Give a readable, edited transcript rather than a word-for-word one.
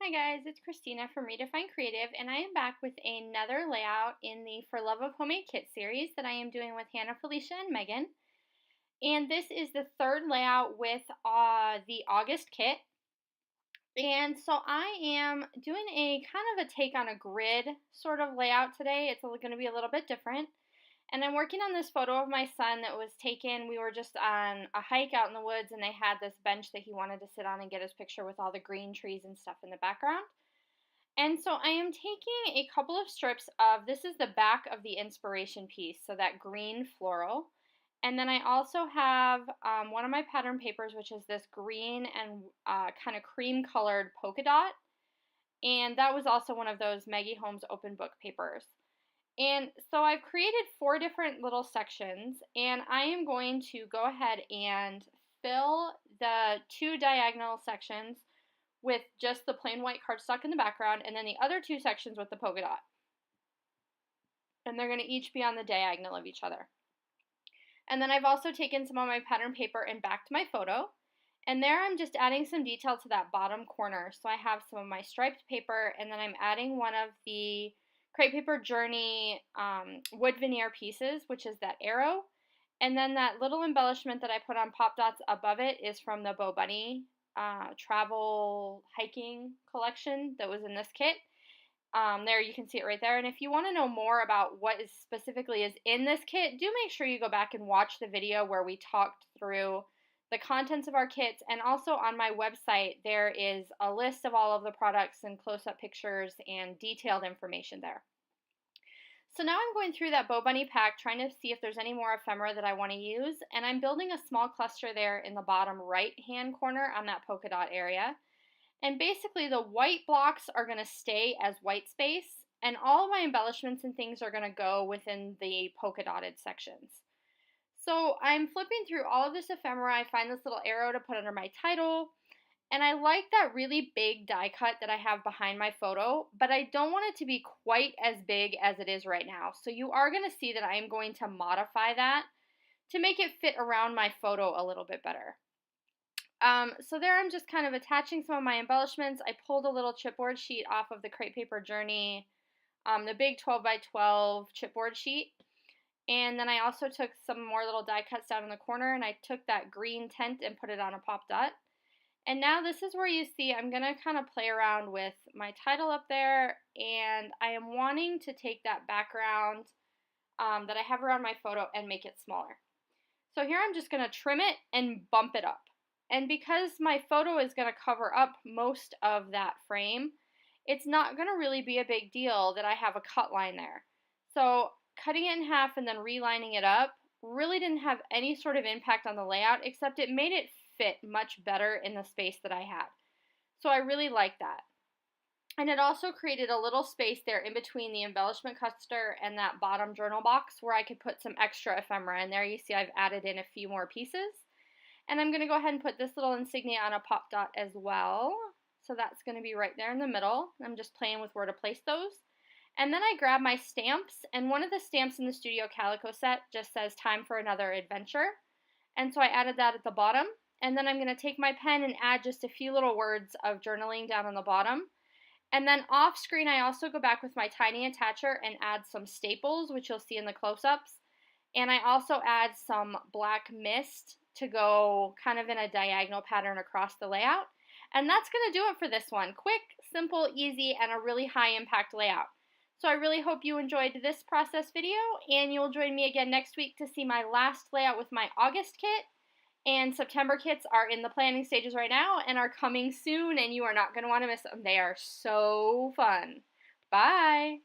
Hi guys, it's Christina from Redefine Creative, and I am back with another layout in the For Love of Homemade Kit series that I am doing with Hannah, Felicia, and Megan. And this is the third layout with the August kit. And so I am doing a kind of a take on a grid sort of layout today. It's going to be a little bit different. And I'm working on this photo of my son that was taken. We were just on a hike out in the woods, and they had this bench that he wanted to sit on and get his picture with all the green trees and stuff in the background. And so I am taking a couple of strips of, this is the back of the inspiration piece, so that green floral. And then I also have one of my pattern papers, which is this green and kind of cream colored polka dot. And that was also one of those Maggie Holmes open book papers. And so I've created 4 different little sections, and I am going to go ahead and fill the 2 diagonal sections with just the plain white cardstock in the background, and then the other 2 sections with the polka dot. And they're going to each be on the diagonal of each other. And then I've also taken some of my pattern paper and backed my photo. And there I'm just adding some detail to that bottom corner. So I have some of my striped paper, and then I'm adding one of the Crepe Paper Journey wood veneer pieces, which is that arrow. And then that little embellishment that I put on pop dots above it is from the Bo Bunny travel hiking collection that was in this kit. There you can see it right there. And if you want to know more about what is specifically is in this kit, do make sure you go back and watch the video where we talked through the contents of our kits. And also on my website there is a list of all of the products and close-up pictures and detailed information there. So now I'm going through that Bo Bunny pack trying to see if there's any more ephemera that I want to use, and I'm building a small cluster there in the bottom right hand corner on that polka dot area. And basically the white blocks are going to stay as white space, and all of my embellishments and things are going to go within the polka dotted sections. So I'm flipping through all of this ephemera. I find this little arrow to put under my title. And I like that really big die cut that I have behind my photo, but I don't want it to be quite as big as it is right now. So you are going to see that I am going to modify that to make it fit around my photo a little bit better. So there I'm just kind of attaching some of my embellishments. I pulled a little chipboard sheet off of the Crepe Paper Journey, the big 12 by 12 chipboard sheet. And then I also took some more little die cuts down in the corner, and I took that green tent and put it on a pop dot. And now this is where you see I'm going to kind of play around with my title up there, and I am wanting to take that background that I have around my photo and make it smaller. So here I'm just going to trim it and bump it up. And because my photo is going to cover up most of that frame, it's not going to really be a big deal that I have a cut line there. So cutting it in half and then relining it up really didn't have any sort of impact on the layout, except it made it fit much better in the space that I had. So I really like that. And it also created a little space there in between the embellishment cluster and that bottom journal box where I could put some extra ephemera. And there you see I've added in a few more pieces. And I'm going to go ahead and put this little insignia on a pop dot as well. So that's going to be right there in the middle. I'm just playing with where to place those. And then I grab my stamps, and one of the stamps in the Studio Calico set just says time for another adventure. And so I added that at the bottom. And then I'm going to take my pen and add just a few little words of journaling down on the bottom. And then off screen, I also go back with my tiny attacher and add some staples, which you'll see in the close-ups. And I also add some black mist to go kind of in a diagonal pattern across the layout. And that's going to do it for this one. Quick, simple, easy, and a really high impact layout. So I really hope you enjoyed this process video, and you'll join me again next week to see my last layout with my August kit. And September kits are in the planning stages right now and are coming soon, and you are not going to want to miss them. They are so fun. Bye!